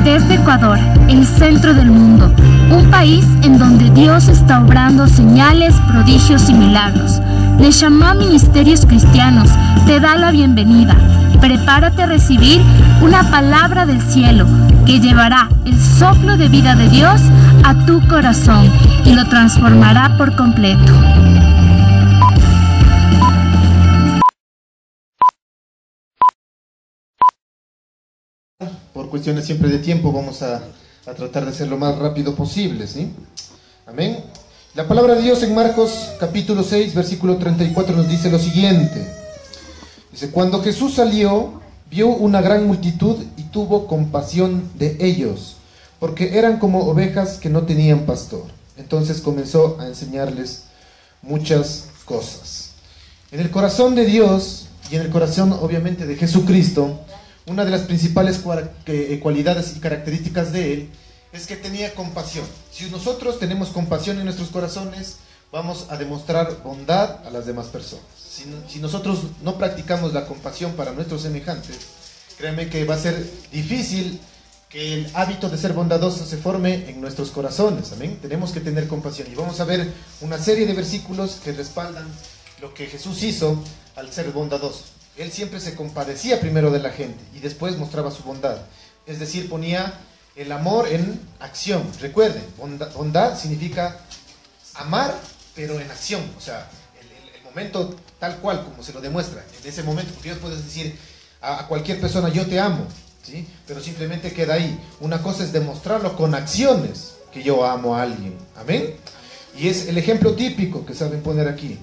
Desde Ecuador, el centro del mundo, un país en donde Dios está obrando señales, prodigios y milagros. Neshama Ministerios Cristianos te da la bienvenida. Prepárate a recibir una palabra del cielo que llevará el soplo de vida de Dios a tu corazón y lo transformará por completo. Por cuestiones siempre de tiempo vamos a tratar de ser lo más rápido posible, ¿sí? Amén. La palabra de Dios en Marcos capítulo 6, versículo 34 nos dice lo siguiente. Dice, cuando Jesús salió, vio una gran multitud y tuvo compasión de ellos, porque eran como ovejas que no tenían pastor. Entonces comenzó a enseñarles muchas cosas. En el corazón de Dios y en el corazón obviamente de Jesucristo, una de las principales cualidades y características de Él es que tenía compasión. Si nosotros tenemos compasión en nuestros corazones, vamos a demostrar bondad a las demás personas. Si nosotros no practicamos la compasión para nuestros semejantes, créanme que va a ser difícil que el hábito de ser bondadoso se forme en nuestros corazones. Amén. Tenemos que tener compasión. Y vamos a ver una serie de versículos que respaldan lo que Jesús hizo al ser bondadoso. Él siempre se compadecía primero de la gente y después mostraba su bondad. Es decir, ponía el amor en acción. Recuerden, bondad significa amar, pero en acción. O sea, el momento tal cual como se lo demuestra. En ese momento, porque Dios puede decir a cualquier persona, yo te amo, ¿sí? Pero simplemente queda ahí. Una cosa es demostrarlo con acciones, que yo amo a alguien. Amén. Y es el ejemplo típico que saben poner aquí.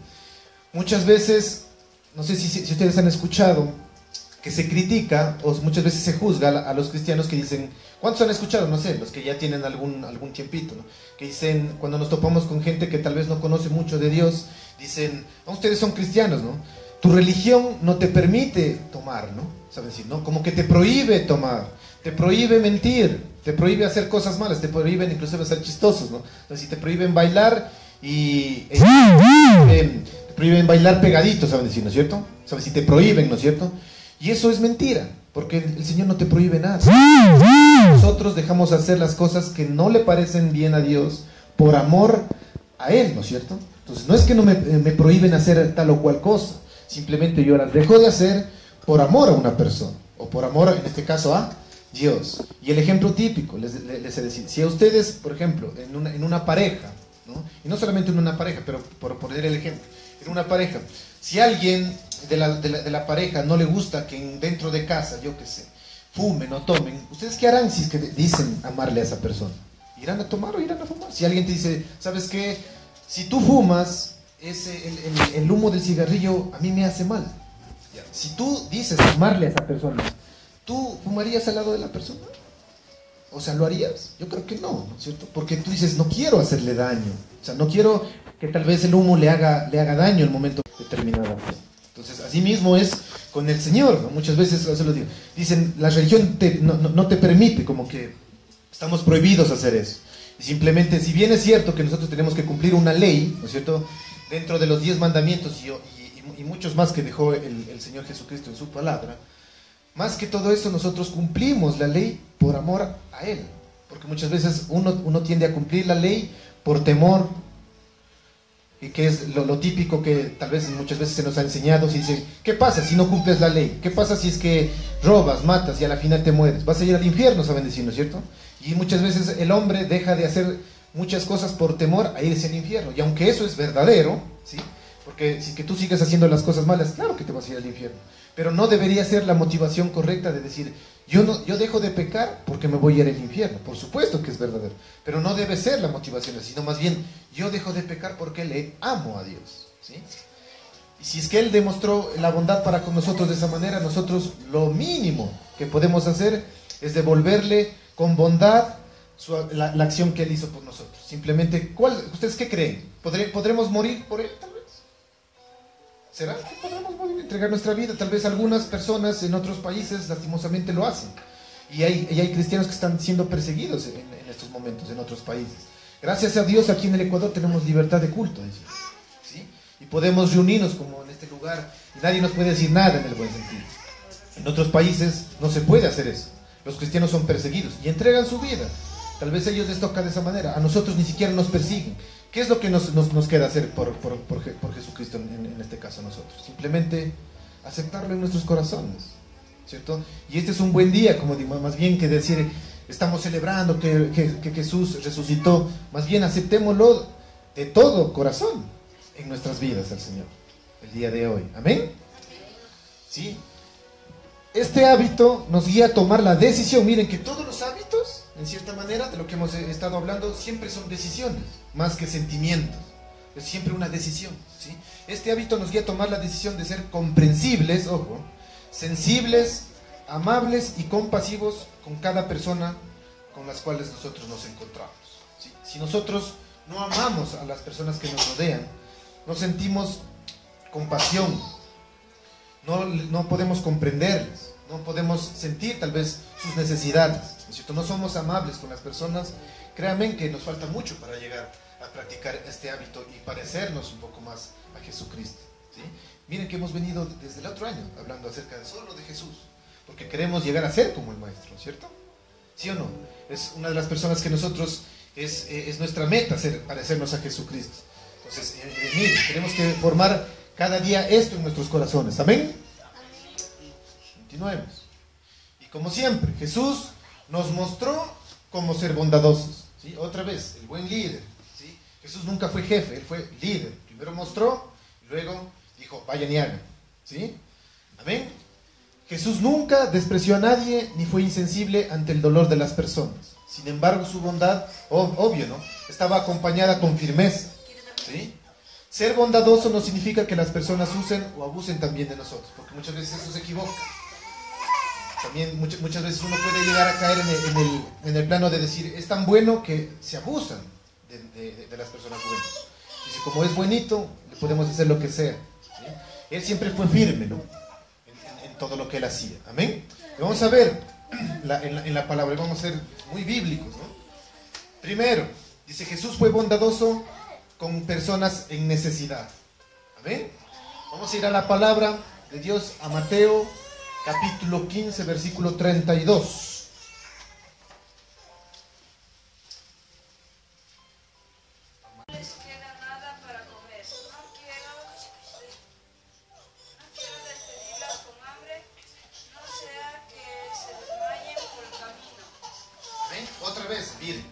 Muchas veces... No sé si ustedes han escuchado que se critica o muchas veces se juzga a los cristianos que dicen, ¿cuántos han escuchado? No sé, los que ya tienen algún tiempito, ¿no? Que dicen, cuando nos topamos con gente que tal vez no conoce mucho de Dios, dicen, ustedes son cristianos, ¿no? Tu religión no te permite tomar, ¿no? ¿Saben decir, no? Como que te prohíbe tomar, te prohíbe mentir, te prohíbe hacer cosas malas, te prohíben inclusive ser chistosos, ¿no? Entonces, si te prohíben bailar y... prohíben bailar pegaditos, ¿saben decir, no es cierto? ¿Saben? Si te prohíben, ¿no es cierto? Y eso es mentira, porque el Señor no te prohíbe nada. Nosotros dejamos hacer las cosas que no le parecen bien a Dios por amor a Él, ¿no es cierto? Entonces, no es que no me prohíben hacer tal o cual cosa, simplemente yo las dejo de hacer por amor a una persona, o por amor, en este caso, a Dios. Y el ejemplo típico, les he decir, si a ustedes, por ejemplo, en una pareja, ¿no? Y no solamente en una pareja, pero por poner el ejemplo, en una pareja, si alguien de la pareja no le gusta que dentro de casa, yo qué sé, fumen o tomen, ¿ustedes qué harán si es que dicen amarle a esa persona? ¿Irán a tomar o irán a fumar? Si alguien te dice, ¿sabes qué? Si tú fumas, el humo del cigarrillo a mí me hace mal. Si tú dices amarle a esa persona, ¿tú fumarías al lado de la persona? O sea, ¿lo harías? Yo creo que no, ¿no es cierto? Porque tú dices, no quiero hacerle daño. O sea, no quiero que tal vez el humo le haga daño en el momento determinado. Entonces, así mismo es con el Señor, ¿no? Muchas veces se lo digo. Dicen, la religión no te permite, como que estamos prohibidos hacer eso. Y simplemente, si bien es cierto que nosotros tenemos que cumplir una ley, ¿no es cierto? Dentro de los 10 mandamientos y muchos más que dejó el Señor Jesucristo en su palabra, más que todo eso, nosotros cumplimos la ley por amor a Él. Porque muchas veces uno tiende a cumplir la ley por temor, y que es lo típico que tal vez muchas veces se nos ha enseñado. Si dice, ¿qué pasa si no cumples la ley? ¿Qué pasa si es que robas, matas y a la final te mueres? Vas a ir al infierno, saben decir, ¿no es cierto? Y muchas veces el hombre deja de hacer muchas cosas por temor a irse al infierno. Y aunque eso es verdadero, ¿sí? Porque si que tú sigues haciendo las cosas malas, claro que te vas a ir al infierno. Pero no debería ser la motivación correcta de decir, yo dejo de pecar porque me voy a ir al infierno. Por supuesto que es verdadero, pero no debe ser la motivación, sino más bien, yo dejo de pecar porque le amo a Dios, ¿sí? Y si es que Él demostró la bondad para con nosotros de esa manera, nosotros lo mínimo que podemos hacer es devolverle con bondad la acción que Él hizo por nosotros. Simplemente, ¿ustedes qué creen? ¿Podremos morir por Él, tal vez? ¿Será que podremos morir, entregar nuestra vida? Tal vez algunas personas en otros países lastimosamente lo hacen. Y hay cristianos que están siendo perseguidos en estos momentos en otros países. Gracias a Dios aquí en el Ecuador tenemos libertad de culto, ¿sí? Y podemos reunirnos como en este lugar y nadie nos puede decir nada en el buen sentido. En otros países no se puede hacer eso. Los cristianos son perseguidos y entregan su vida. Tal vez a ellos les toca de esa manera, a nosotros ni siquiera nos persiguen. ¿Qué es lo que nos queda hacer por Jesucristo en este caso a nosotros? Simplemente aceptarlo en nuestros corazones, ¿cierto? Y este es un buen día, como digo, más bien que decir, estamos celebrando que Jesús resucitó, más bien aceptémoslo de todo corazón en nuestras vidas al Señor, el día de hoy. ¿Amén? ¿Sí? Este hábito nos guía a tomar la decisión. Miren que todos los hábitos, en cierta manera, de lo que hemos estado hablando, siempre son decisiones, más que sentimientos. Es siempre una decisión, ¿sí? Este hábito nos guía a tomar la decisión de ser comprensibles, ojo, sensibles, amables y compasivos con cada persona con las cuales nosotros nos encontramos, ¿sí? Si nosotros no amamos a las personas que nos rodean, no sentimos compasión, no podemos comprenderles, no podemos sentir tal vez sus necesidades, ¿no es cierto? No somos amables con las personas. Créanme que nos falta mucho para llegar a practicar este hábito y parecernos un poco más a Jesucristo, ¿sí? Miren que hemos venido desde el otro año hablando acerca de solo de Jesús, porque queremos llegar a ser como el Maestro, ¿cierto? ¿Sí o no? Es una de las personas que nosotros, es nuestra meta, parecernos a Jesucristo. Entonces, miren, tenemos que formar cada día esto en nuestros corazones. ¿Amén? Continuemos. Y como siempre, Jesús nos mostró cómo ser bondadosos, ¿sí? Otra vez, el buen líder, ¿sí? Jesús nunca fue jefe, él fue líder. Primero mostró, y luego dijo, vayan y hagan, ¿sí? Amén. Jesús nunca despreció a nadie ni fue insensible ante el dolor de las personas. Sin embargo, su bondad, obvio, ¿no?, estaba acompañada con firmeza, ¿sí? Ser bondadoso no significa que las personas usen o abusen también de nosotros, porque muchas veces eso se equivoca. También muchas veces uno puede llegar a caer en el plano de decir, es tan bueno que se abusan de las personas buenas. Dice, como es buenito, le podemos hacer lo que sea, ¿sí? Él siempre fue firme, ¿no?, en todo lo que él hacía. Amén. Y vamos a ver en la palabra, y vamos a ser muy bíblicos, ¿no? Primero, dice, Jesús fue bondadoso con personas en necesidad. Amén. Vamos a ir a la palabra de Dios, a Mateo capítulo 15, versículo 32. Otra vez, miren,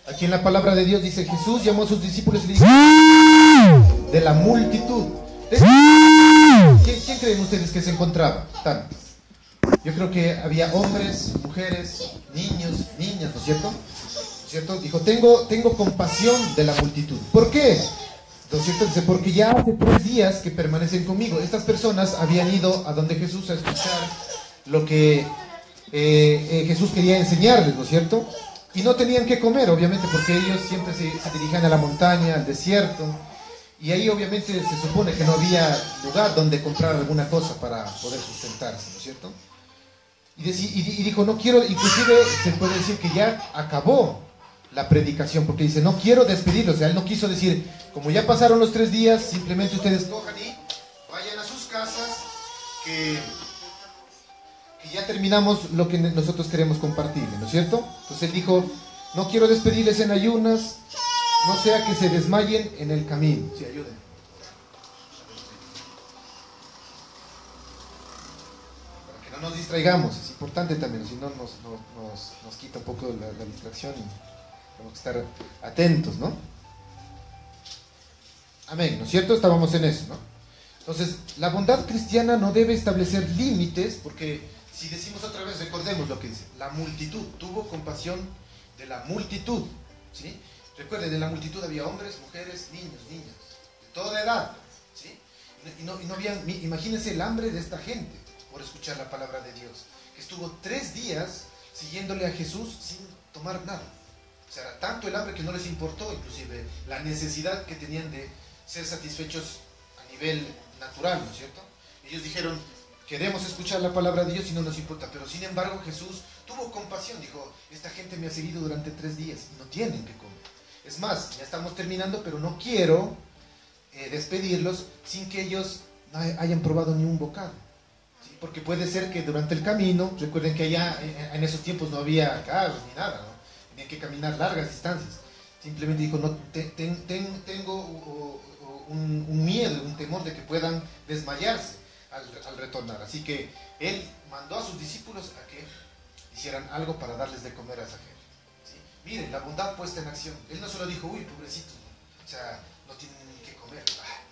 aquí en la palabra de Dios dice, Jesús llamó a sus discípulos y le dijo, de la multitud. ¿Quién creen ustedes que se encontraba? Tantos. Yo creo que había hombres, mujeres, niños, niñas, ¿no es cierto? ¿No es cierto? Dijo, tengo compasión de la multitud. ¿Por qué? ¿No es cierto? Dice, porque ya hace 3 días que permanecen conmigo. Estas personas habían ido a donde Jesús a escuchar lo que Jesús quería enseñarles, ¿no es cierto? Y no tenían que comer, obviamente, porque ellos siempre se dirigían a la montaña, al desierto, y ahí obviamente se supone que no había lugar donde comprar alguna cosa para poder sustentarse, ¿no es cierto? Y dijo, no quiero, inclusive se puede decir que ya acabó la predicación, porque dice, no quiero despedirlos. O sea, él no quiso decir, como ya pasaron los 3 días, simplemente ustedes cojan y vayan a sus casas, que ya terminamos lo que nosotros queremos compartir, ¿no es cierto? Entonces él dijo, no quiero despedirles en ayunas, no sea que se desmayen en el camino. Sí, ayúdenme. Para que no nos distraigamos, es importante también, si no nos quita un poco la distracción y tenemos que estar atentos, ¿no? Amén, ¿no es cierto? Estábamos en eso, ¿no? Entonces, la bondad cristiana no debe establecer límites, porque si decimos otra vez, recordemos lo que dice, la multitud, tuvo compasión de la multitud, ¿sí? Recuerden, en la multitud había hombres, mujeres, niños, niñas, de toda edad, ¿sí? Y no había, imagínense el hambre de esta gente por escuchar la palabra de Dios, que estuvo 3 días siguiéndole a Jesús sin tomar nada. O sea, era tanto el hambre que no les importó, inclusive, la necesidad que tenían de ser satisfechos a nivel natural, ¿no es cierto? Ellos dijeron, queremos escuchar la palabra de Dios y no nos importa, pero sin embargo Jesús tuvo compasión, dijo, esta gente me ha seguido durante 3 días y no tienen que comer. Es más, ya estamos terminando, pero no quiero despedirlos sin que ellos hayan probado ni un bocado. ¿sí? Porque puede ser que durante el camino, recuerden que allá en esos tiempos no había carros ni nada, ¿no? Tenían que caminar largas distancias. Simplemente dijo, no, tengo un miedo, un temor de que puedan desmayarse al retornar. Así que él mandó a sus discípulos a que hicieran algo para darles de comer a esa gente. ¿Sí? Miren, la bondad puesta en acción. Él no solo dijo, uy, pobrecitos, ¿no? O sea, no tienen ni qué comer.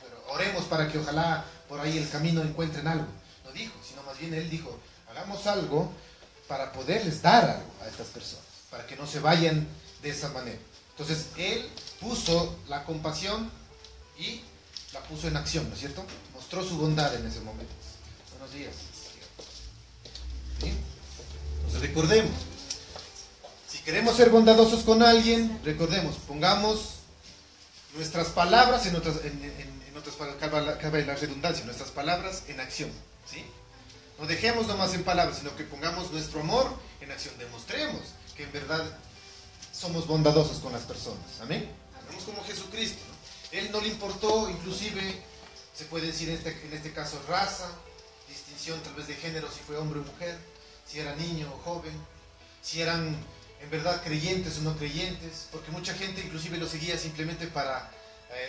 Pero oremos para que ojalá por ahí el camino encuentren algo. No dijo, sino más bien él dijo, hagamos algo para poderles dar algo a estas personas, para que no se vayan de esa manera. Entonces, él puso la compasión y la puso en acción, ¿no es cierto? Mostró su bondad en ese momento. Buenos días. ¿Sí? Entonces, recordemos, si queremos ser bondadosos con alguien, recordemos, pongamos nuestras palabras en otras palabras, cabe la redundancia, nuestras palabras en acción, ¿sí? No dejemos nomás en palabras, sino que pongamos nuestro amor en acción, demostremos que en verdad somos bondadosos con las personas, amén. Hagamos como Jesucristo, ¿no? Él no le importó, inclusive se puede decir en este caso raza, distinción tal vez de género, si fue hombre o mujer, si era niño o joven, si eran en verdad creyentes o no creyentes, porque mucha gente inclusive lo seguía simplemente para,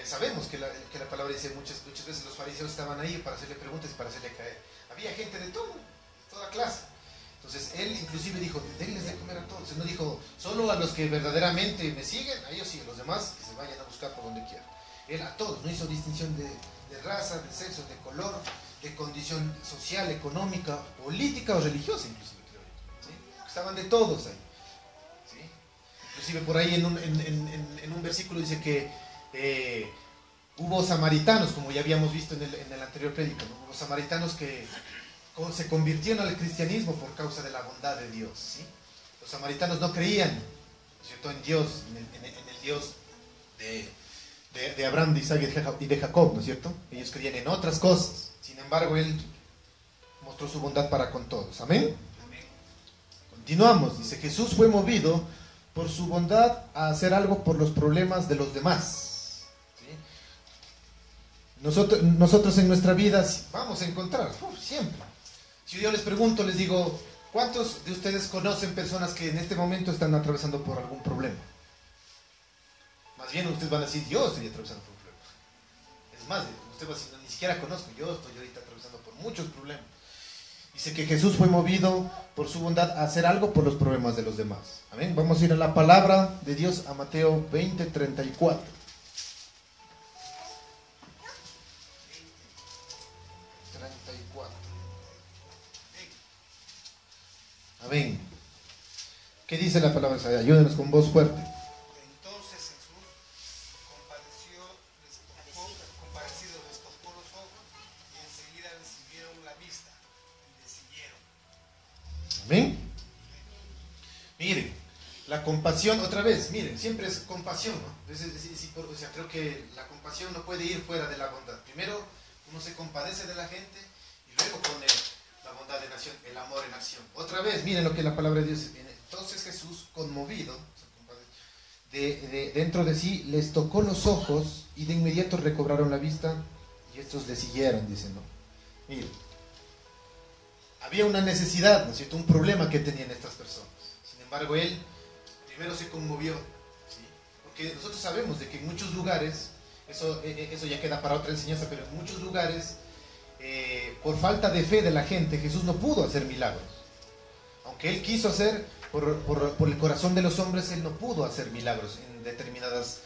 sabemos que la palabra dice muchas veces los fariseos estaban ahí para hacerle preguntas y para hacerle caer. Había gente de toda clase. Entonces él inclusive dijo, denles de comer a todos. Él no dijo, solo a los que verdaderamente me siguen, a ellos sí, a los demás que se vayan a buscar por donde quieran. Él a todos, no hizo distinción de raza, de sexo, de color, de condición social, económica, política o religiosa inclusive, creo yo, ¿sí? Estaban de todos ahí, ¿sí? Inclusive por ahí en un versículo dice que hubo samaritanos, como ya habíamos visto en el anterior prédica, ¿no? Hubo samaritanos que se convirtieron al cristianismo por causa de la bondad de Dios, ¿sí? Los samaritanos no creían, ¿cierto?, en Dios, en el Dios de Abraham, de Isaac y de Jacob, ¿no es cierto? Ellos creían en otras cosas. Sin embargo, él mostró su bondad para con todos. ¿Amén? Amén. Continuamos. Dice, Jesús fue movido por su bondad a hacer algo por los problemas de los demás. ¿Sí? Nosotros en nuestra vida vamos a encontrar, siempre. Si yo les pregunto, les digo, ¿cuántos de ustedes conocen personas que en este momento están atravesando por algún problema? Más bien ustedes van a decir, yo estoy atravesando por un problema. Es más, usted va a decir, no, ni siquiera conozco, yo estoy ahorita atravesando por muchos problemas. Dice que Jesús fue movido por su bondad a hacer algo por los problemas de los demás. Amén. Vamos a ir a la palabra de Dios, a Mateo 20:34. 34. Amén. ¿Qué dice la palabra? Ayúdenos con voz fuerte. Amén. Miren, la compasión, otra vez, miren, siempre es compasión, ¿no? O sea, creo que la compasión no puede ir fuera de la bondad. Primero uno se compadece de la gente y luego pone la bondad en acción, el amor en acción. Otra vez, miren lo que la palabra de Dios tiene. Entonces Jesús, conmovido, dentro de sí, les tocó los ojos y de inmediato recobraron la vista y estos le siguieron, dicen, ¿no? Miren. Había una necesidad, ¿no es cierto?, un problema que tenían estas personas. Sin embargo, él primero se conmovió, ¿sí? Porque nosotros sabemos de que en muchos lugares, eso ya queda para otra enseñanza, pero en muchos lugares, por falta de fe de la gente, Jesús no pudo hacer milagros. Aunque él quiso hacer, por el corazón de los hombres, él no pudo hacer milagros en determinados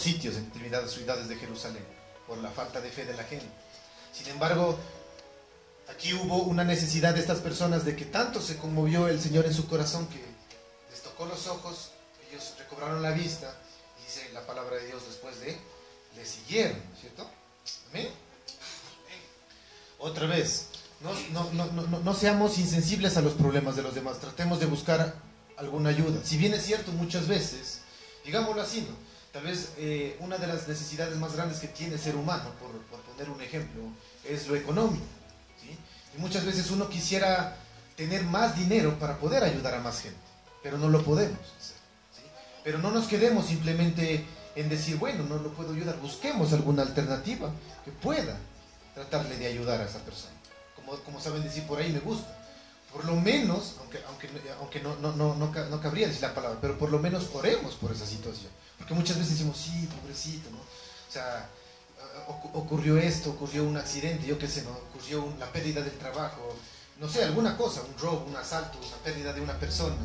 sitios, en determinadas ciudades de Jerusalén, por la falta de fe de la gente. Sin embargo, aquí hubo una necesidad de estas personas de que tanto se conmovió el Señor en su corazón que les tocó los ojos, ellos recobraron la vista y dice la palabra de Dios después de le siguieron, ¿cierto? Amén. Otra vez, no seamos insensibles a los problemas de los demás, tratemos de buscar alguna ayuda. Si bien es cierto, muchas veces, digámoslo así, ¿no? Tal vez una de las necesidades más grandes que tiene el ser humano, por poner un ejemplo, es lo económico. Y muchas veces uno quisiera tener más dinero para poder ayudar a más gente, pero no lo podemos hacer, ¿sí? Pero no nos quedemos simplemente en decir, bueno, no lo puedo ayudar, busquemos alguna alternativa que pueda tratarle de ayudar a esa persona. como saben decir por ahí, me gusta. Por lo menos, aunque no cabría decir la palabra, pero por lo menos oremos por esa situación. Porque muchas veces decimos, sí, pobrecito, ¿no? O sea, ocurrió esto, ocurrió un accidente, yo qué sé, ¿no? Ocurrió la pérdida del trabajo, no sé, alguna cosa, un robo, un asalto, una pérdida de una persona.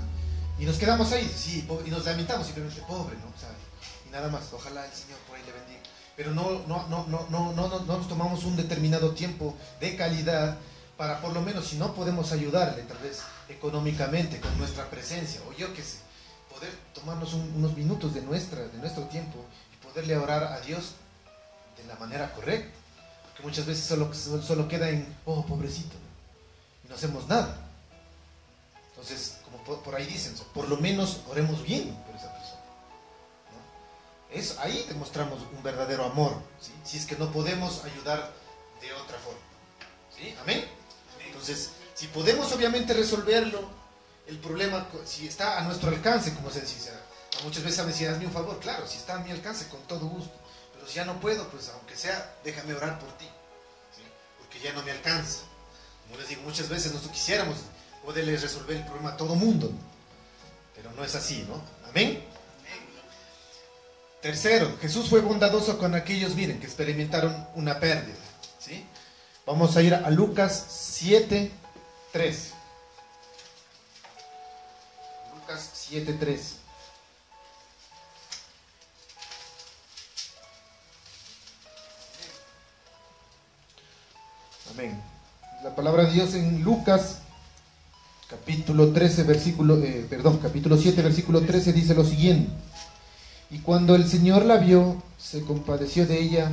Y nos quedamos ahí, sí, y nos lamentamos simplemente, pobre, ¿no? O sea, y nada más, ojalá el Señor por ahí le bendiga. Pero no nos tomamos un determinado tiempo de calidad para por lo menos, si no podemos ayudarle, tal vez económicamente, con nuestra presencia, o yo qué sé, poder tomarnos unos minutos de nuestro tiempo y poderle orar a Dios de la manera correcta. Porque muchas veces solo queda en, oh, pobrecito, ¿no? Y no hacemos nada. Entonces, como por ahí dicen, por lo menos oremos bien por esa persona, ¿no? Ahí demostramos un verdadero amor, ¿sí? Si es que no podemos ayudar de otra forma, ¿sí? Amén. Entonces, si podemos obviamente resolverlo, el problema, si está a nuestro alcance, como se dice, muchas veces me decían, hazme un favor, claro, si está a mi alcance, con todo gusto, pero si ya no puedo, pues aunque sea, déjame orar por ti, ¿sí? Porque ya no me alcanza. Como les digo, muchas veces nosotros quisiéramos poderle resolver el problema a todo mundo, pero no es así, ¿no? Amén. Tercero, Jesús fue bondadoso con aquellos, miren, que experimentaron una pérdida, ¿sí? Vamos a ir a Lucas 7:3. Lucas 7:3. Amén. La palabra de Dios en Lucas capítulo 7, versículo 13 dice lo siguiente: y cuando el Señor la vio, se compadeció de ella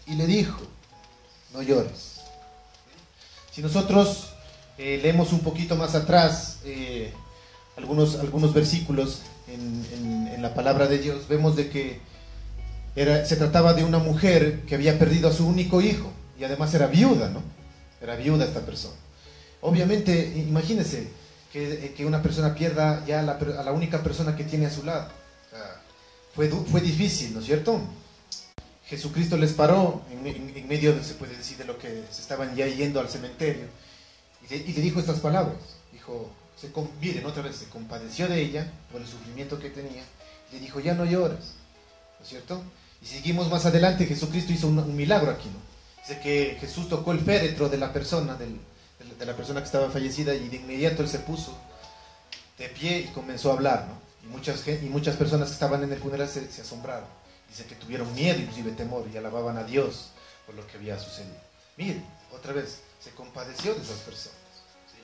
y le dijo, no llores. Si nosotros leemos un poquito más atrás algunos versículos en la palabra de Dios, vemos de que se trataba de una mujer que había perdido a su único hijo y además era viuda, ¿no? Era viuda esta persona. Obviamente, imagínense que una persona pierda ya a la única persona que tiene a su lado. O sea, fue difícil, ¿no es cierto? Jesucristo les paró en medio, se puede decir, de lo que se estaban ya yendo al cementerio y le dijo estas palabras. Dijo, miren, otra vez, se compadeció de ella por el sufrimiento que tenía y le dijo, ya no llores, ¿no es cierto? Y seguimos más adelante, Jesucristo hizo un milagro aquí, ¿no? Dice que Jesús tocó el féretro de la persona, de la persona que estaba fallecida, y de inmediato él se puso de pie y comenzó a hablar, ¿no? Y muchas personas que estaban en el funeral se asombraron. Dice que tuvieron miedo, inclusive temor, y alababan a Dios por lo que había sucedido. Miren, otra vez, se compadeció de esas personas, ¿sí?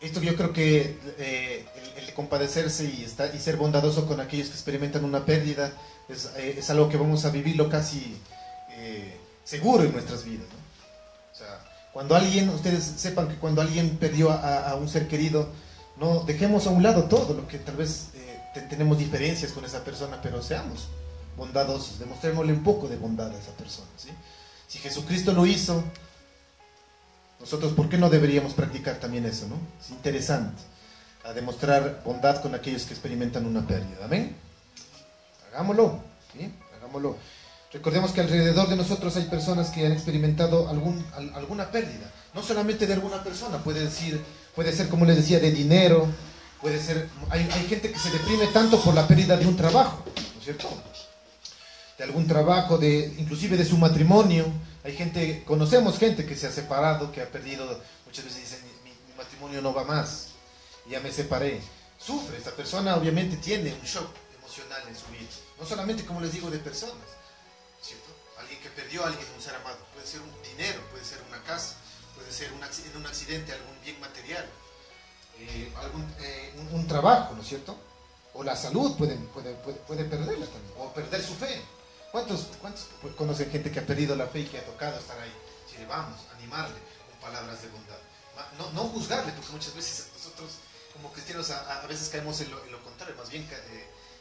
Esto yo creo que el compadecerse y ser bondadoso con aquellos que experimentan una pérdida es algo que vamos a vivirlo casi seguro en nuestras vidas, ¿no? O sea, cuando ustedes sepan que cuando alguien perdió a un ser querido, no dejemos a un lado todo lo que tal vez tenemos diferencias con esa persona, pero seamos bondadosos, demostrémosle un poco de bondad a esa persona, ¿sí? Si Jesucristo lo hizo, nosotros, ¿por qué no deberíamos practicar también eso, no? Es interesante, a demostrar bondad con aquellos que experimentan una pérdida. ¿Amén? Hagámoslo, ¿sí? Hagámoslo. Recordemos que alrededor de nosotros hay personas que han experimentado alguna pérdida, no solamente de alguna persona, puede ser, como les decía, de dinero, puede ser, hay gente que se deprime tanto por la pérdida de un trabajo, ¿no es cierto? De algún trabajo, inclusive de su matrimonio. Conocemos gente que se ha separado, que ha perdido, muchas veces dicen, mi matrimonio no va más, ya me separé. Sufre, esta persona obviamente tiene un shock emocional en su vida, no solamente, como les digo, de personas, ¿cierto? Alguien que perdió a alguien, un ser amado, puede ser un dinero, puede ser una casa, puede ser en un accidente algún bien material, un trabajo, ¿no es cierto? O la salud puede perderla también, o perder su fe. ¿Cuántos conocen gente que ha perdido la fe y que ha tocado estar ahí? Si le vamos a animarle con palabras de bondad, no juzgarle, porque muchas veces nosotros como cristianos a veces caemos en lo contrario, más bien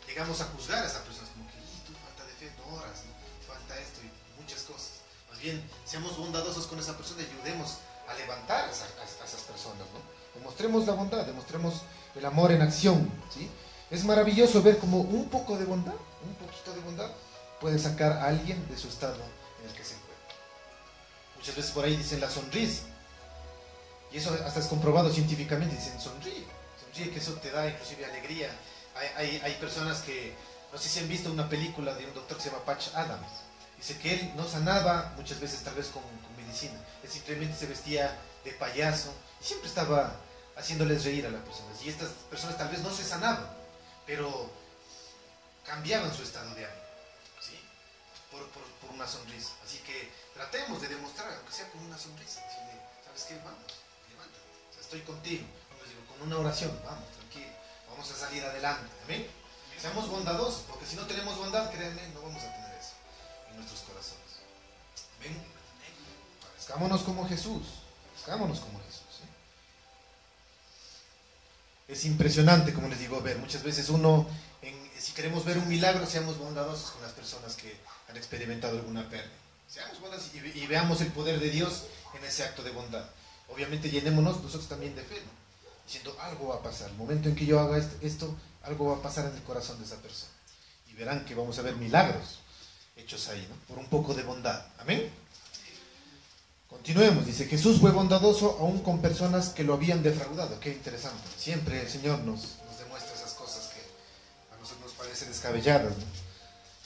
llegamos a juzgar a esas personas, como que tú falta de fe, no oras, ¿no? Falta esto y muchas cosas. Más bien, seamos bondadosos con esa persona y ayudemos a levantar a esas personas, ¿no? Demostremos la bondad, demostremos el amor en acción, ¿sí? Es maravilloso ver como un poquito de bondad puede sacar a alguien de su estado en el que se encuentra. Muchas veces por ahí dicen la sonrisa. Y eso hasta es comprobado científicamente. Dicen sonríe, sonríe, que eso te da inclusive alegría. Hay personas que, no sé si han visto una película de un doctor que se llama Patch Adams. Dice que él no sanaba muchas veces tal vez con medicina. Él simplemente se vestía de payaso y siempre estaba haciéndoles reír a las personas. Y estas personas tal vez no se sanaban, pero cambiaban su estado de ánimo, ¿sí? por una sonrisa. Así que tratemos de demostrar, aunque sea con una sonrisa, decirle, ¿sabes qué? Vamos, levántate, o sea, estoy contigo. Como les digo, con una oración, vamos, tranquilo, vamos a salir adelante. ¿Amén? Seamos bondadosos, porque si no tenemos bondad, créanme, no vamos a tener eso en nuestros corazones. ¿Amén? Parezcámonos como Jesús, parezcámonos como Jesús. Es impresionante, como les digo, ver, muchas veces uno, si queremos ver un milagro, seamos bondadosos con las personas que han experimentado alguna pérdida. Seamos bondadosos y veamos el poder de Dios en ese acto de bondad. Obviamente llenémonos nosotros también de fe, ¿no? Diciendo, algo va a pasar. El momento en que yo haga esto, algo va a pasar en el corazón de esa persona. Y verán que vamos a ver milagros hechos ahí, ¿no? Por un poco de bondad. Amén. Continuemos, dice, Jesús fue bondadoso aún con personas que lo habían defraudado. Qué interesante. Siempre el Señor nos demuestra esas cosas que a nosotros nos parecen descabelladas, ¿no?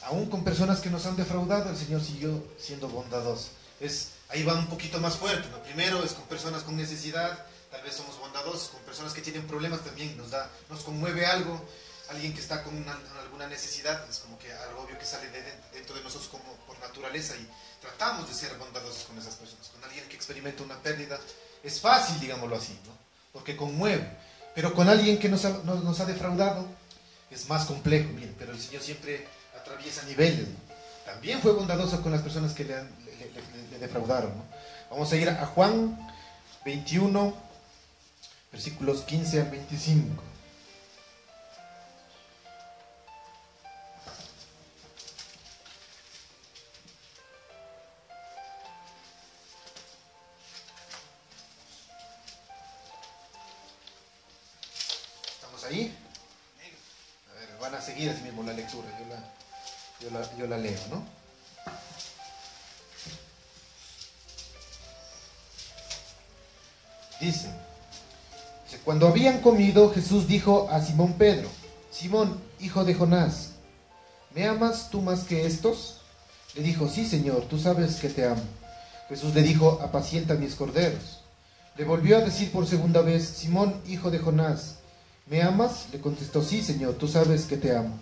Aún con personas que nos han defraudado, el Señor siguió siendo bondadoso. Ahí va un poquito más fuerte, ¿no? Primero es con personas con necesidad, tal vez somos bondadosos. Con personas que tienen problemas también nos conmueve algo. Alguien que está con alguna necesidad, es como que algo obvio que sale dentro de nosotros como por naturaleza, y tratamos de ser bondadosos con esas personas. Con alguien que experimenta una pérdida es fácil, digámoslo así, ¿no? Porque conmueve. Pero con alguien que nos ha defraudado es más complejo. Miren, pero el Señor siempre atraviesa niveles, ¿no? También fue bondadoso con las personas que le defraudaron, ¿no? Vamos a ir a Juan 21, versículos 15 al 25. Ahí, a ver, van a seguir así mismo la lectura, yo la leo, ¿no? Dice, cuando habían comido, Jesús dijo a Simón Pedro, Simón, hijo de Jonás, ¿me amas tú más que estos? Le dijo, sí, Señor, tú sabes que te amo. Jesús le dijo, apacienta mis corderos. Le volvió a decir por segunda vez, Simón, hijo de Jonás, ¿me amas? Le contestó, sí, Señor, tú sabes que te amo.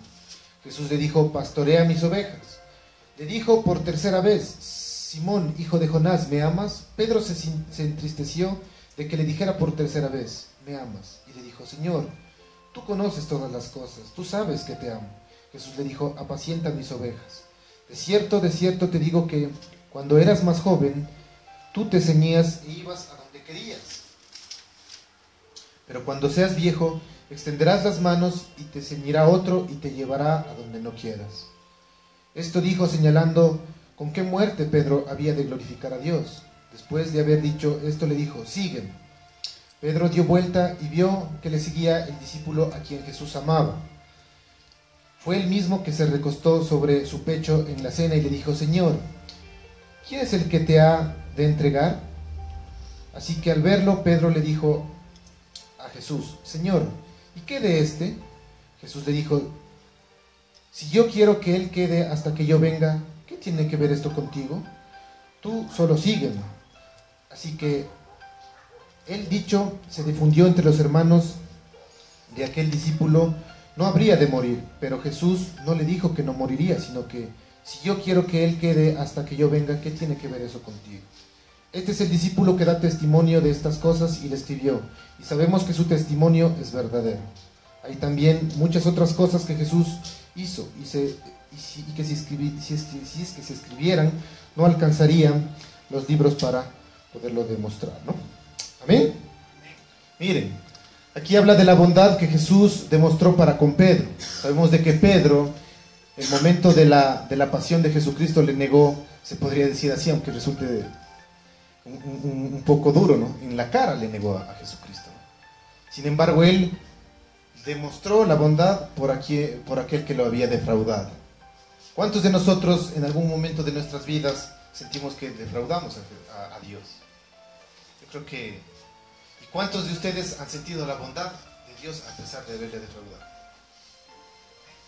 Jesús le dijo, pastorea mis ovejas. Le dijo por tercera vez, Simón, hijo de Jonás, ¿me amas? Pedro se entristeció de que le dijera por tercera vez, ¿me amas? Y le dijo, Señor, tú conoces todas las cosas, tú sabes que te amo. Jesús le dijo, apacienta mis ovejas. De cierto te digo que cuando eras más joven, tú te ceñías e ibas a donde querías. Pero cuando seas viejo, extenderás las manos y te ceñirá otro y te llevará a donde no quieras. Esto dijo señalando con qué muerte Pedro había de glorificar a Dios. Después de haber dicho esto le dijo, sígueme. Pedro dio vuelta y vio que le seguía el discípulo a quien Jesús amaba. Fue el mismo que se recostó sobre su pecho en la cena y le dijo, Señor, ¿quién es el que te ha de entregar? Así que al verlo, Pedro le dijo a Jesús, Señor, ¿y qué de este? Jesús le dijo, si yo quiero que él quede hasta que yo venga, ¿qué tiene que ver esto contigo? Tú solo sígueme. Así que el dicho se difundió entre los hermanos de aquel discípulo, no habría de morir, pero Jesús no le dijo que no moriría, sino que si yo quiero que él quede hasta que yo venga, ¿qué tiene que ver eso contigo? Este es el discípulo que da testimonio de estas cosas y le escribió, y sabemos que su testimonio es verdadero. Hay también muchas otras cosas que Jesús hizo, y que si es que se escribieran, no alcanzarían los libros para poderlo demostrar, ¿no? ¿Amén? Miren, aquí habla de la bondad que Jesús demostró para con Pedro. Sabemos de que Pedro, el momento de la pasión de Jesucristo, le negó, se podría decir así, aunque resulte un poco duro, ¿no? En la cara le negó a Jesucristo. Sin embargo, él demostró la bondad por aquel que lo había defraudado. ¿Cuántos de nosotros en algún momento de nuestras vidas sentimos que defraudamos a Dios. Yo creo que... ¿Y cuántos de ustedes han sentido la bondad de Dios a pesar de haberle defraudado?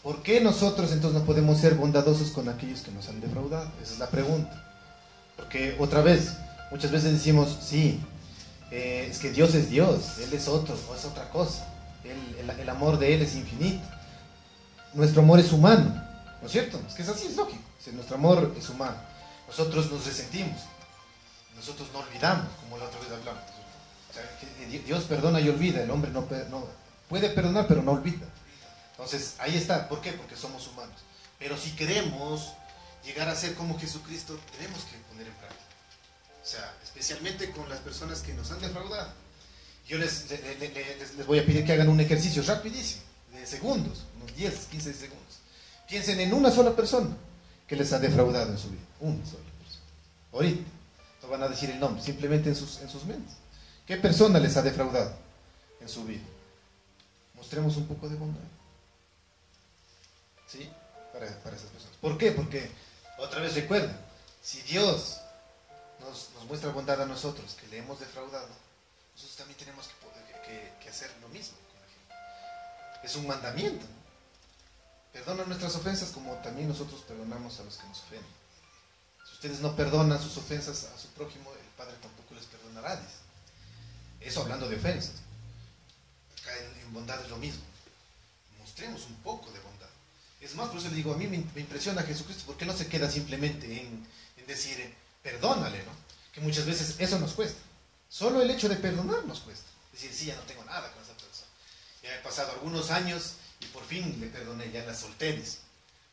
¿Por qué nosotros entonces no podemos ser bondadosos con aquellos que nos han defraudado? Esa es la pregunta. Porque otra vez, muchas veces decimos, sí, es que Dios es Dios, Él es otro, o es otra cosa. El amor de Él es infinito. Nuestro amor es humano, ¿no es cierto? Es que es así, es lógico. Si nuestro amor es humano, nosotros nos resentimos, nosotros no olvidamos, como la otra vez hablamos. O sea, que Dios perdona y olvida, el hombre no puede perdonar, pero no olvida. Entonces, ahí está. ¿Por qué? Porque somos humanos. Pero si queremos llegar a ser como Jesucristo, tenemos que poner en práctica. O sea, especialmente con las personas que nos han defraudado. Yo les voy a pedir que hagan un ejercicio rapidísimo, de segundos, unos 10, 15 segundos. Piensen en una sola persona que les ha defraudado en su vida. Una sola persona. Ahorita. No van a decir el nombre, simplemente en sus mentes. ¿Qué persona les ha defraudado en su vida? Mostremos un poco de bondad. ¿Sí? Para esas personas. ¿Por qué? Porque, otra vez recuerden, si Dios nos muestra bondad a nosotros, que le hemos defraudado, nosotros también tenemos que hacer lo mismo con la gente. Es un mandamiento, ¿no? Perdona nuestras ofensas como también nosotros perdonamos a los que nos ofenden. Si ustedes no perdonan sus ofensas a su prójimo, el Padre tampoco les perdonará, dice. Eso hablando de ofensas. Acá en bondad es lo mismo. Mostremos un poco de bondad. Es más, por eso le digo, a mí me impresiona Jesucristo, porque no se queda simplemente en decir, perdónale, ¿no? Que muchas veces eso nos cuesta. Solo el hecho de perdonar nos cuesta. Decir, sí, ya no tengo nada con esa persona. Ya he pasado algunos años y por fin le perdoné, ya en la solteris.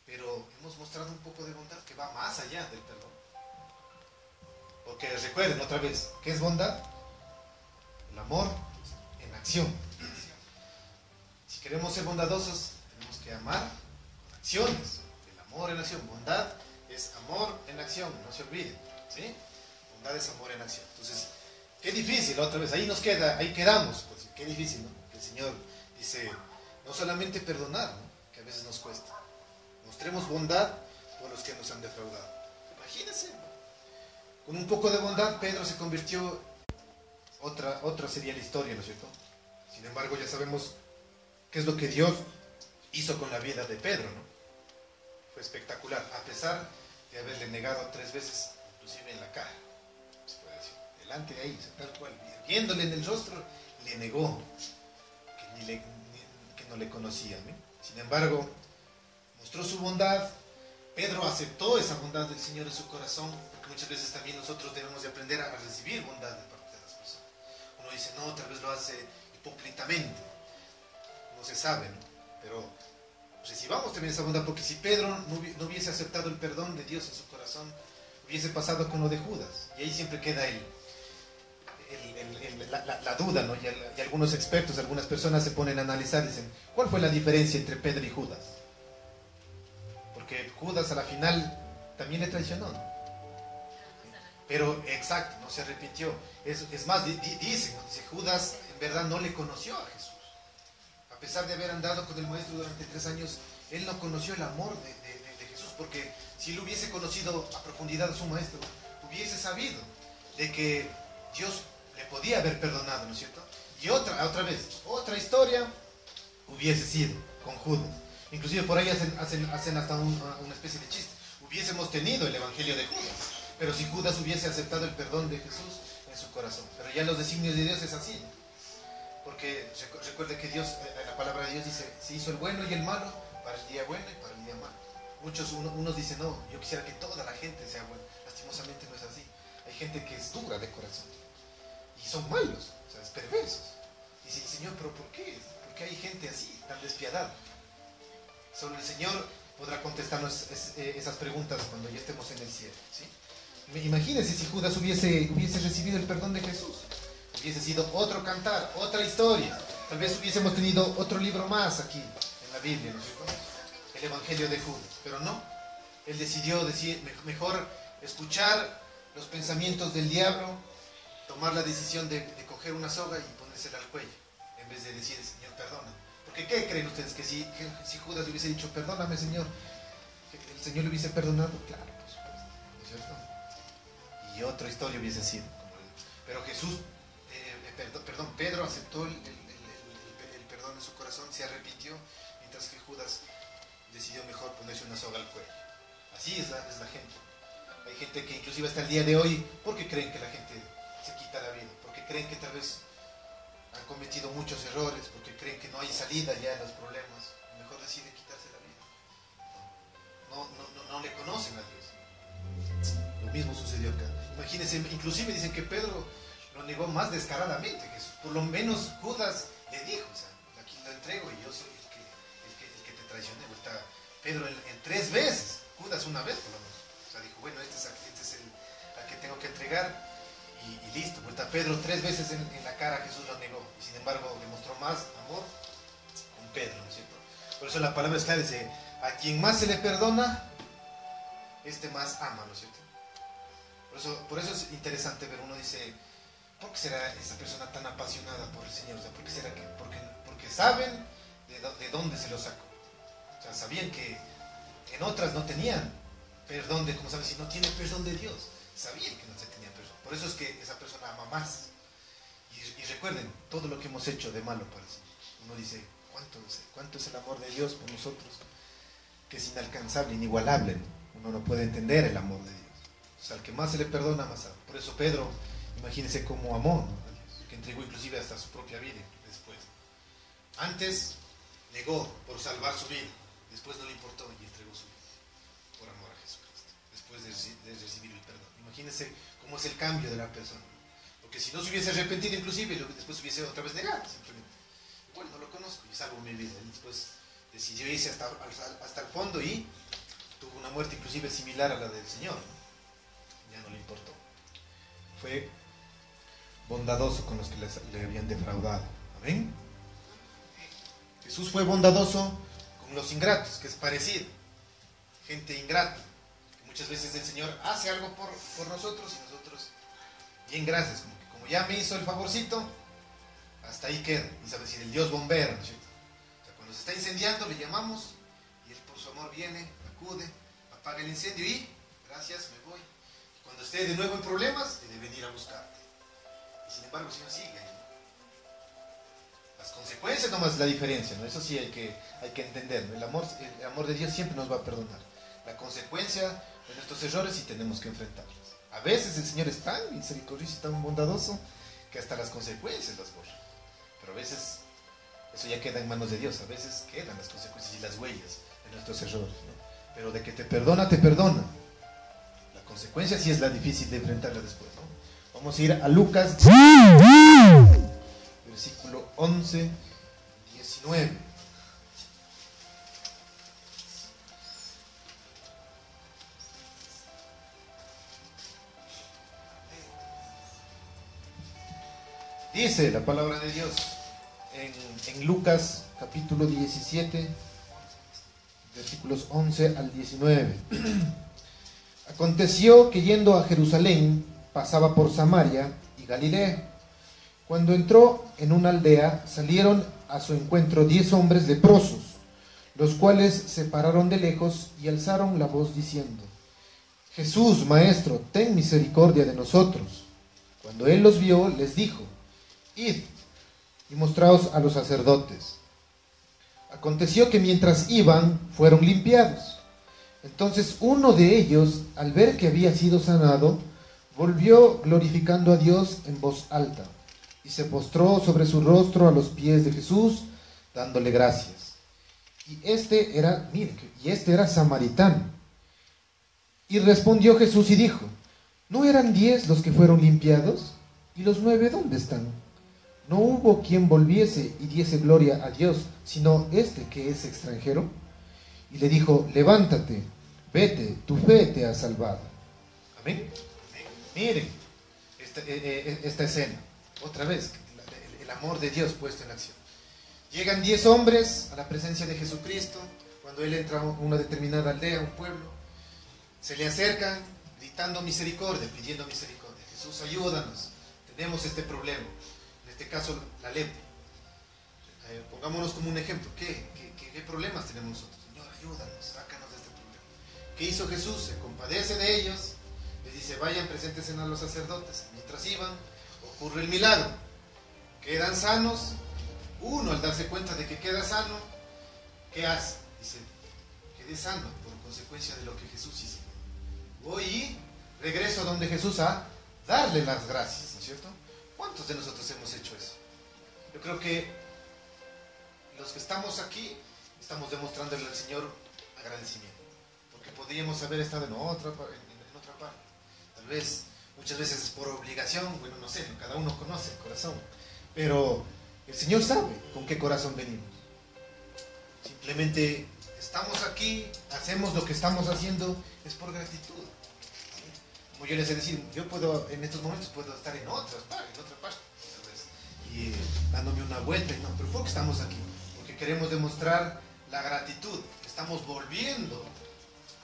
Pero hemos mostrado un poco de bondad que va más allá del perdón. Porque recuerden otra vez, ¿qué es bondad? El amor en acción. Si queremos ser bondadosos, tenemos que amar con acciones. El amor en acción. Bondad es amor en acción, no se olviden. ¿Sí? Bondad es amor en acción. Entonces, qué difícil, otra vez, ahí quedamos. Pues, qué difícil, ¿no? Que el Señor dice, no solamente perdonar, ¿no? Que a veces nos cuesta. Mostremos bondad por los que nos han defraudado. Imagínense, ¿no? Con un poco de bondad, Pedro se convirtió, otra sería la historia, ¿no es cierto? Sin embargo, ya sabemos qué es lo que Dios hizo con la vida de Pedro, ¿no? Fue espectacular, a pesar de haberle negado 3 veces, inclusive en la cara, se puede decir, delante de ahí, tal cual, viéndole en el rostro, le negó que no le conocía, ¿no? Sin embargo, mostró su bondad. Pedro aceptó esa bondad del Señor en su corazón, porque muchas veces también nosotros debemos de aprender a recibir bondad de parte de las personas. Uno dice, no, tal vez lo hace hipócritamente, no se sabe, ¿no? Pero recibamos también esa bondad, porque si Pedro no hubiese aceptado el perdón de Dios en su corazón, hubiese pasado con lo de Judas, y ahí siempre queda la duda, ¿no? Y algunos expertos, algunas personas se ponen a analizar, dicen, ¿cuál fue la diferencia entre Pedro y Judas? Porque Judas a la final también le traicionó, ¿no? Pero exacto, no se arrepintió. Es más, dice Judas en verdad no le conoció a Jesús. A pesar de haber andado con el maestro durante 3 años, él no conoció el amor de Jesús, porque si él hubiese conocido a profundidad a su maestro, hubiese sabido de que Dios le podía haber perdonado, ¿no es cierto? Y otra vez, otra historia hubiese sido con Judas. Inclusive por ahí hacen hasta una especie de chiste. Hubiésemos tenido el evangelio de Judas, pero si Judas hubiese aceptado el perdón de Jesús en su corazón. Pero ya los designios de Dios es así. Porque recuerde que Dios, la palabra de Dios dice, se hizo el bueno y el malo para el día bueno y para el día malo. Unos dicen, no, yo quisiera que toda la gente sea buena. Lastimosamente no es así. Hay gente que es dura de corazón. Y son malos, o sea, es perversos. Y dice, Señor, ¿pero por qué? ¿Por qué hay gente así, tan despiadada? Solo el Señor podrá contestarnos esas preguntas cuando ya estemos en el cielo, ¿sí? Imagínense si Judas hubiese recibido el perdón de Jesús. Hubiese sido otro cantar, otra historia. Tal vez hubiésemos tenido otro libro más aquí en la Biblia, ¿no es cierto? El Evangelio de Judas. Pero no. Él decidió decir, mejor escuchar los pensamientos del diablo, tomar la decisión de coger una soga y ponérsela al cuello, en vez de decir, Señor, perdona. Porque ¿qué creen ustedes? Que si Judas le hubiese dicho, perdóname, Señor, ¿el Señor le hubiese perdonado? Claro, por supuesto, ¿no es cierto? y otra historia hubiese sido. Pero Jesús, Pedro aceptó el perdón en su corazón, se arrepintió, mientras que Judas decidió mejor ponerse una soga al cuello. Así es la gente. Hay gente que inclusive hasta el día de hoy, porque creen que la gente se quita la vida, porque creen que tal vez han cometido muchos errores, porque creen que no hay salida ya a los problemas, mejor deciden quitarse la vida. No le conocen a Dios. Lo mismo sucedió acá. Imagínense, inclusive dicen que Pedro lo negó más descaradamente que Jesús. Por lo menos Judas le dijo, o sea, aquí lo entrego y yo soy el que te traicioné. Pedro en 3 veces, Judas una vez por lo menos. O sea, dijo, bueno, este es el que tengo que entregar y listo. Pedro 3 veces en la cara Jesús lo negó y sin embargo demostró más amor con Pedro, ¿no es cierto? Por eso la palabra es clara, dice, a quien más se le perdona, este más ama, ¿no es cierto? Por eso es interesante ver, uno dice, ¿por qué será esa persona tan apasionada por el Señor? O sea, ¿por qué será que? Porque saben de dónde se lo sacó. O sea, sabían que en otras no tenían perdón como saben, si no tiene perdón de Dios, sabían que no se tenía perdón. Por eso es que esa persona ama más. Y recuerden, todo lo que hemos hecho de malo para el Señor. Uno dice, ¿cuánto es el amor de Dios por nosotros? Que es inalcanzable, inigualable. Uno no puede entender el amor de Dios. O sea, al que más se le perdona, más ama. Por eso Pedro, imagínense cómo amó, ¿no? Que entregó inclusive hasta su propia vida después. Antes negó por salvar su vida, después no le importó y entregó su vida por amor a Jesucristo, después de recibir el perdón. Imagínense cómo es el cambio de la persona. Porque si no se hubiese arrepentido inclusive, después hubiese otra vez negado, simplemente. Bueno, no lo conozco y salvo mi vida. Él después decidió irse hasta el fondo y tuvo una muerte inclusive similar a la del Señor, ¿no? Ya no le importó. Fue bondadoso con los que le habían defraudado. ¿Amén? Jesús fue bondadoso con los ingratos, que es parecido. Gente ingrata. Que muchas veces el Señor hace algo por nosotros y nosotros, bien, gracias. Como ya me hizo el favorcito, hasta ahí queda. Y sabe decir, el Dios bombero, ¿no es cierto? O sea, cuando se está incendiando, le llamamos y Él por su amor viene, acude, apaga el incendio y gracias, me voy. Y cuando esté de nuevo en problemas, he de venir a buscarte. Y sin embargo, el Señor sigue ahí. Las consecuencias nomás es la diferencia, ¿no? Eso sí hay que entender, ¿no? El amor de Dios siempre nos va a perdonar. La consecuencia de nuestros errores sí tenemos que enfrentarlas. A veces el Señor es tan misericordioso y tan bondadoso que hasta las consecuencias las borra. Pero a veces eso ya queda en manos de Dios. A veces quedan las consecuencias y las huellas de nuestros errores, ¿no? Pero de que te perdona, te perdona. La consecuencia sí es la difícil de enfrentarla después, ¿no? Vamos a ir a Lucas, versículo 11, 19. Dice la palabra de Dios en Lucas capítulo 17, versículos 11 al 19. Aconteció que yendo a Jerusalén, pasaba por Samaria y Galilea. Cuando entró en una aldea, salieron a su encuentro 10 hombres leprosos, los cuales se pararon de lejos y alzaron la voz diciendo: Jesús, Maestro, ten misericordia de nosotros. Cuando él los vio, les dijo: Id y mostraos a los sacerdotes. Aconteció que mientras iban, fueron limpiados. Entonces uno de ellos, al ver que había sido sanado, volvió glorificando a Dios en voz alta, y se postró sobre su rostro a los pies de Jesús, dándole gracias. Y este era samaritano. Y respondió Jesús y dijo: ¿no eran 10 los que fueron limpiados? ¿Y los 9 dónde están? No hubo quien volviese y diese gloria a Dios, sino este que es extranjero. Y le dijo: levántate, vete, tu fe te ha salvado. Amén. Miren esta escena, otra vez, el amor de Dios puesto en acción. Llegan 10 hombres a la presencia de Jesucristo, cuando Él entra a una determinada aldea, un pueblo, se le acercan gritando misericordia, pidiendo misericordia. Jesús, ayúdanos, tenemos este problema, en este caso la lepra. Pongámonos como un ejemplo, ¿qué problemas tenemos nosotros? Señor, ayúdanos, sácanos de este problema. ¿Qué hizo Jesús? Se compadece de ellos, les dice, vayan, preséntense a los sacerdotes. Mientras iban, ocurre el milagro. Quedan sanos. Uno, al darse cuenta de que queda sano, ¿qué hace? Dice, quedé sano por consecuencia de lo que Jesús hizo. Voy y regreso donde Jesús a darle las gracias, ¿no es cierto? ¿Cuántos de nosotros hemos hecho eso? Yo creo que los que estamos aquí estamos demostrándole al Señor agradecimiento, porque podríamos haber estado en otra parte. Tal vez, muchas veces es por obligación, bueno, no sé, cada uno conoce el corazón, pero el Señor sabe con qué corazón venimos. Simplemente estamos aquí, hacemos lo que estamos haciendo, es por gratitud. Como yo les he decir, yo puedo, en estos momentos puedo estar en otra parte, tal vez, y dándome una vuelta, y no, pero ¿por qué estamos aquí? Porque queremos demostrar la gratitud. Estamos volviendo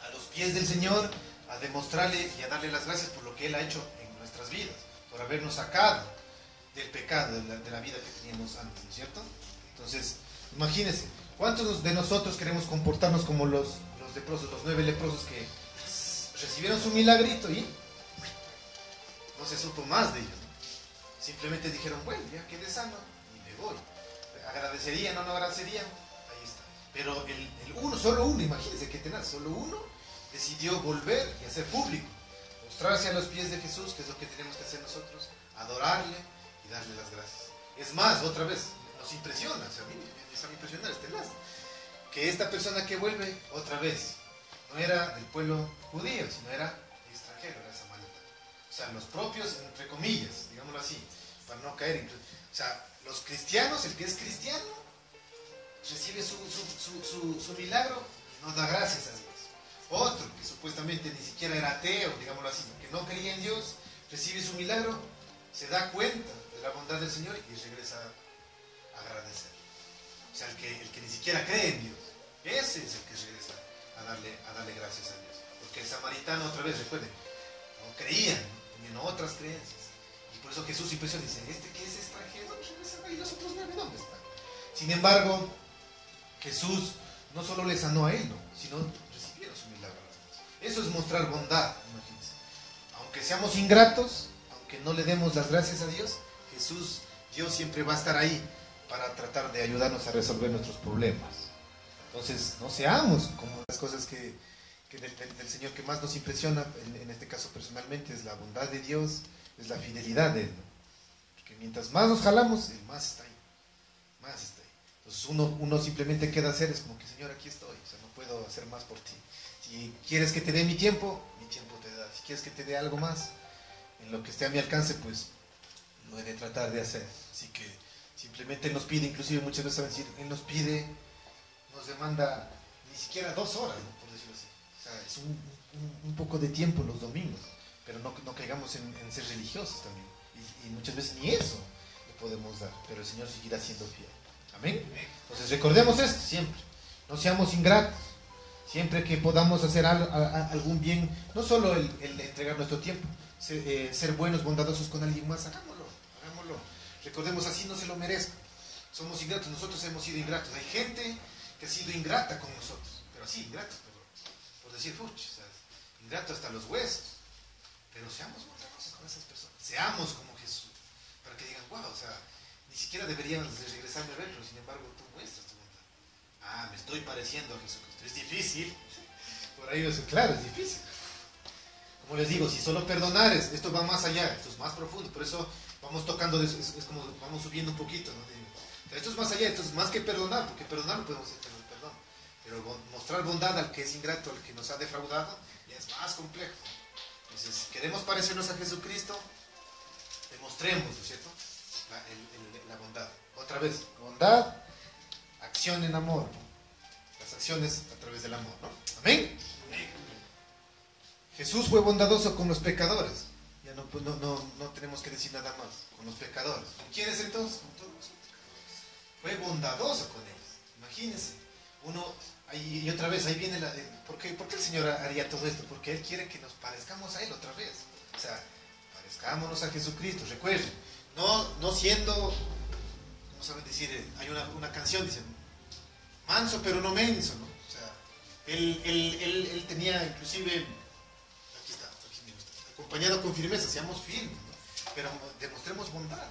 a los pies del Señor a demostrarle y a darle las gracias por lo que Él ha hecho en nuestras vidas, por habernos sacado del pecado, de la vida que teníamos antes, ¿no es cierto? Entonces, imagínense, ¿cuántos de nosotros queremos comportarnos como los leprosos, los 9 leprosos que recibieron su milagrito y no se supo más de ellos, ¿no? Simplemente dijeron, bueno, ya quedé sano y me voy. ¿Agradecerían o no agradecerían? Ahí está. Pero el uno, solo uno, imagínense que tenaz, solo uno decidió volver y hacer público, mostrarse a los pies de Jesús, que es lo que tenemos que hacer nosotros, adorarle y darle las gracias. Es más, otra vez, nos impresiona, o sea, a mí me empieza a impresionar este lazo, que esta persona que vuelve, otra vez, no era del pueblo judío, sino era extranjero, era samaritano. O sea, los propios, entre comillas, digámoslo así, para no caer en... O sea, los cristianos, el que es cristiano, recibe su milagro y nos da gracias a Dios. Otro, que supuestamente ni siquiera era ateo, digámoslo así, que no creía en Dios, recibe su milagro, se da cuenta de la bondad del Señor y regresa a agradecer. O sea, el que ni siquiera cree en Dios, ese es el que regresa a darle gracias a Dios. Porque el samaritano, otra vez, recuerden, no creían, tenían otras creencias. Y por eso Jesús impresiona, dice, este que es extranjero, regresa, y los otros 9, ¿dónde están? Sin embargo, Jesús no solo le sanó a él, no, sino recibieron su milagro. Eso es mostrar bondad, imagínense. Aunque seamos ingratos, aunque no le demos las gracias a Dios, Dios siempre va a estar ahí para tratar de ayudarnos a resolver nuestros problemas. Entonces, no seamos como las cosas que del Señor que más nos impresiona, en este caso personalmente, es la bondad de Dios, es la fidelidad de Él, ¿no? Porque mientras más nos jalamos, Él más está ahí, más está ahí. Entonces uno simplemente queda hacer, es como que, Señor, aquí estoy, o sea, no puedo hacer más por ti. Si quieres que te dé mi tiempo te da. Si quieres que te dé algo más, en lo que esté a mi alcance, pues lo he de tratar de hacer. Así que simplemente Él nos pide, inclusive muchas veces saben decir, Él nos pide, nos demanda ni siquiera 2 horas, ¿no? Por decirlo así. O sea, es un poco de tiempo los domingos, pero no caigamos en ser religiosos también. Y muchas veces ni eso le podemos dar, pero el Señor seguirá siendo fiel. Amén. Entonces recordemos esto siempre, no seamos ingratos. Siempre que podamos hacer algún bien, no solo el entregar nuestro tiempo, ser buenos, bondadosos con alguien más, hagámoslo. Recordemos, así no se lo merezca. Somos ingratos, nosotros hemos sido ingratos. Hay gente que ha sido ingrata con nosotros, pero así, ingratos, por decir, o sea, ingrato hasta los huesos. Pero seamos bondadosos con esas personas, seamos como Jesús, para que digan, wow, o sea, ni siquiera deberíamos de regresarme a ver, pero sin embargo tú muestras tu bondad. Me estoy pareciendo a Jesucristo. Es difícil, por ahí claro, es difícil. Como les digo, si solo perdonar, esto va más allá, esto es más profundo, por eso vamos tocando, es como vamos subiendo un poquito, ¿no? Esto es más allá, esto es más que perdonar, porque perdonar podemos hacer perdón, pero mostrar bondad al que es ingrato, al que nos ha defraudado, ya es más complejo. Entonces, si queremos parecernos a Jesucristo, demostremos, ¿no es cierto?, la bondad. Otra vez, bondad, acción en amor, ¿no? Las acciones a través del amor, ¿no? Amén. Jesús fue bondadoso con los pecadores. Ya no tenemos que decir nada más. Con los pecadores. ¿Con quiénes entonces? Con todos los pecadores. Fue bondadoso con ellos. Imagínense. Y otra vez, ahí viene ¿por qué el Señor haría todo esto? Porque Él quiere que nos parezcamos a Él otra vez. O sea, parezcámonos a Jesucristo. Recuerden, no siendo, ¿cómo saben decir? Hay una canción, dice, manso pero no menso, ¿no? O sea, él tenía inclusive, aquí acompañado con firmeza, seamos firmes, ¿no? Pero demostremos bondad,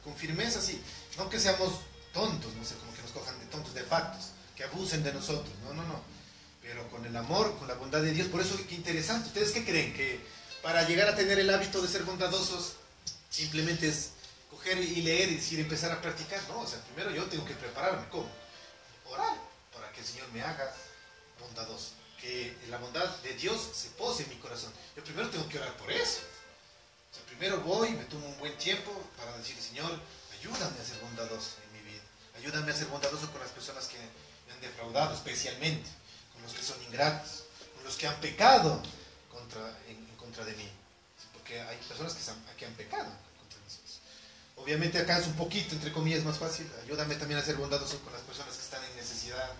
con firmeza sí, no que seamos tontos, no sé, como que nos cojan de tontos, de factos, que abusen de nosotros, no, pero con el amor, con la bondad de Dios. Por eso, qué interesante. ¿Ustedes qué creen? Que para llegar a tener el hábito de ser bondadosos, simplemente es coger y leer y decir, empezar a practicar? No, o sea, primero yo tengo que prepararme. ¿Cómo? Orar para que el Señor me haga bondadoso, que la bondad de Dios se pose en mi corazón. Yo primero tengo que orar por eso. O sea, primero voy, me tomo un buen tiempo para decir, Señor, ayúdame a ser bondadoso en mi vida. Ayúdame a ser bondadoso con las personas que me han defraudado, especialmente con los que son ingratos, con los que han pecado en contra de mí. Porque hay personas que han pecado contra nosotros. Obviamente acá es un poquito, entre comillas, más fácil. Ayúdame también a ser bondadoso con las personas que están en necesidad.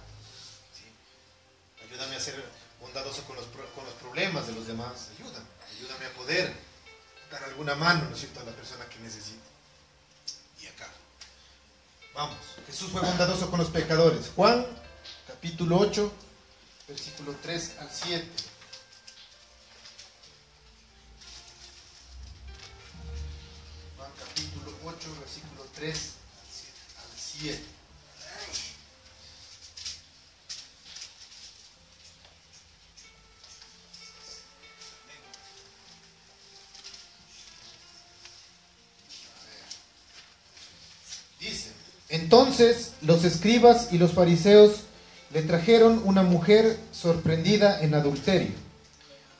¿Sí? Ayúdame a ser bondadoso con los problemas de los demás. Ayúdame a poder dar alguna mano, ¿no es cierto?, a la persona que necesita. Y acá, vamos, Jesús fue bondadoso con los pecadores. Juan, capítulo 8, versículo 3 al 7. Juan, capítulo 8, versículo 3 al 7. Dice: entonces los escribas y los fariseos le trajeron una mujer sorprendida en adulterio,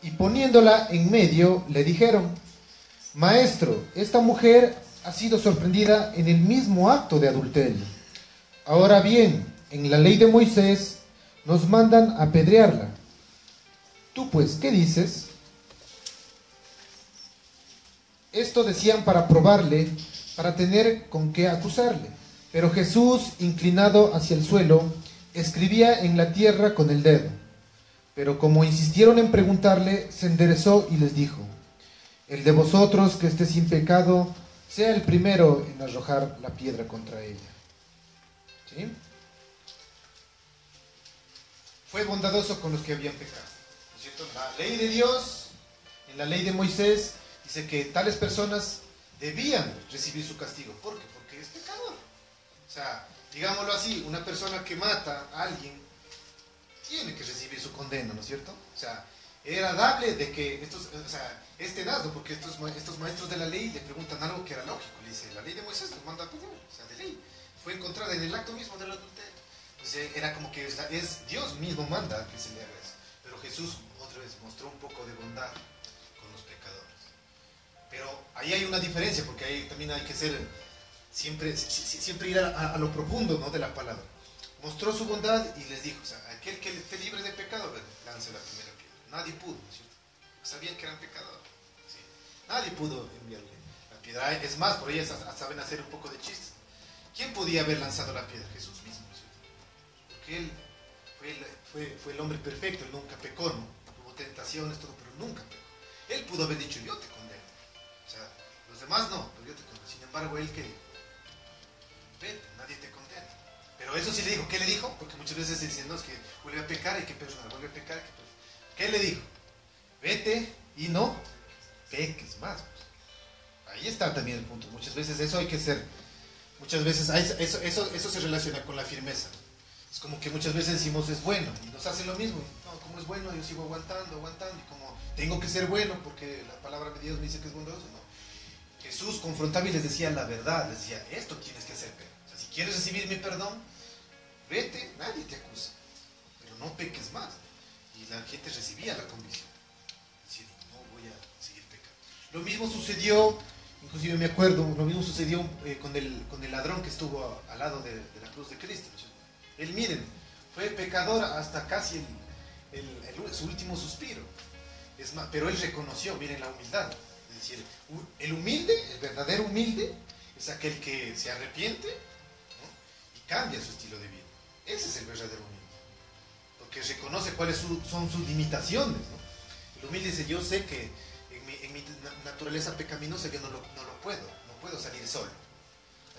y poniéndola en medio le dijeron: Maestro, esta mujer ha sido sorprendida en el mismo acto de adulterio. Ahora bien, en la ley de Moisés nos mandan apedrearla. Tú pues, ¿qué dices? Esto decían para probarle, para tener con qué acusarle. Pero Jesús, inclinado hacia el suelo, escribía en la tierra con el dedo. Pero como insistieron en preguntarle, se enderezó y les dijo: el de vosotros que esté sin pecado, sea el primero en arrojar la piedra contra ella. ¿Sí? Fue bondadoso con los que habían pecado, ¿no es cierto? La ley de Dios, en la ley de Moisés, dice que tales personas debían recibir su castigo. ¿Por qué? Porque es pecador. O sea, digámoslo así, una persona que mata a alguien tiene que recibir su condena, ¿no es cierto? O sea, era dable de que es tenazno, porque estos maestros de la ley le preguntan algo que era lógico. Le dice: la ley de Moisés nos manda a pedir, o sea, de ley. Fue encontrada en el acto mismo del adulterio. Entonces era como que es Dios mismo manda que se le haga eso. Pero Jesús otra vez mostró un poco de bondad con los pecadores. Pero ahí hay una diferencia, porque ahí también hay que ser siempre ir a lo profundo, ¿no?, de la palabra. Mostró su bondad y les dijo: o sea, aquel que esté libre de pecado, lance la primera piedra. Nadie pudo, ¿no es cierto? Sabían que eran pecadores. ¿Sí? Nadie pudo enviarle la piedra. Es más, por ellas saben hacer un poco de chistes. ¿Quién podía haber lanzado la piedra? Jesús mismo, ¿no es cierto? Porque él fue el hombre perfecto, él nunca pecó, ¿no? Hubo tentaciones, todo, pero nunca pecó. Él pudo haber dicho: yo te condeno. O sea, los demás no, pero yo te condeno. Sin embargo, él que vete, nadie te condena. Pero eso sí le dijo. ¿Qué le dijo? Porque muchas veces se dicen: no, es que vuelve a pecar, hay que perdonar, vuelve a pecar, hay que perdonar. ¿Qué le dijo? Vete y no peques más. Ahí está también el punto. Muchas veces eso hay que ser. Muchas veces eso se relaciona con la firmeza. Es como que muchas veces decimos: es bueno, y nos hace lo mismo. No, como es bueno, yo sigo aguantando, y como tengo que ser bueno porque la palabra de Dios me dice que es bondadoso. No. Jesús confrontaba y les decía la verdad, les decía: esto tienes que hacer. O sea, si quieres recibir mi perdón, vete, nadie te acusa, pero no peques más. Y la gente recibía la convicción, decir: no voy a seguir pecando. Lo mismo sucedió, inclusive me acuerdo, con el ladrón que estuvo al lado de la cruz de Cristo. Él, miren, fue pecador hasta casi su último suspiro. Es más, pero él reconoció, miren la humildad. Es decir, el humilde, el verdadero humilde, es aquel que se arrepiente, ¿no?, y cambia su estilo de vida. Ese es el verdadero humilde, porque reconoce cuáles son sus limitaciones, ¿no? El humilde dice: yo sé que en mi naturaleza pecaminosa yo no puedo salir solo.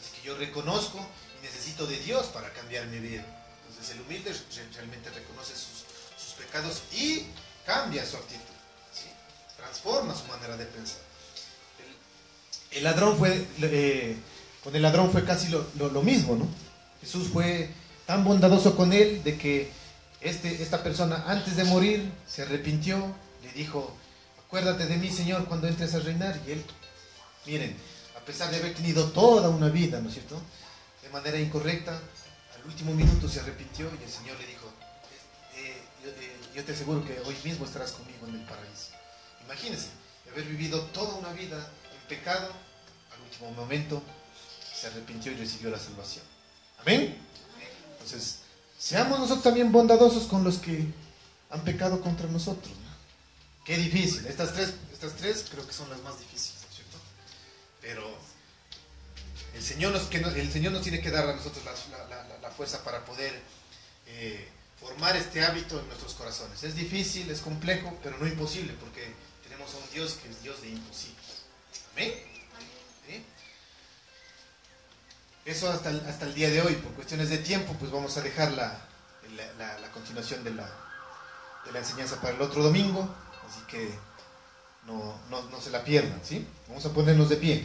Así que yo reconozco y necesito de Dios para cambiar mi vida. Entonces el humilde realmente reconoce sus pecados y cambia su actitud, ¿sí? transforma su manera de pensar. El ladrón con el ladrón fue casi lo mismo, ¿no? Jesús fue tan bondadoso con él de que esta persona antes de morir se arrepintió, le dijo, acuérdate de mí, Señor, cuando entres a reinar. Y él, miren, a pesar de haber tenido toda una vida, ¿no es cierto?, de manera incorrecta, al último minuto se arrepintió y el Señor le dijo, yo te aseguro que hoy mismo estarás conmigo en el paraíso. Imagínense, de haber vivido toda una vida en pecado, al último momento se arrepintió y recibió la salvación. ¿Amén? Entonces, seamos nosotros también bondadosos con los que han pecado contra nosotros, ¿no? Qué difícil. Estas tres creo que son las más difíciles, ¿no es cierto? Pero el Señor nos tiene que dar a nosotros la fuerza para poder formar este hábito en nuestros corazones. Es difícil, es complejo, pero no imposible, porque tenemos a un Dios que es Dios de imposibles. ¿Amén? ¿Sí? Eso hasta el día de hoy. Por cuestiones de tiempo, pues vamos a dejar la continuación de la enseñanza para el otro domingo, así que no se la pierdan, ¿sí? Vamos a ponernos de pie.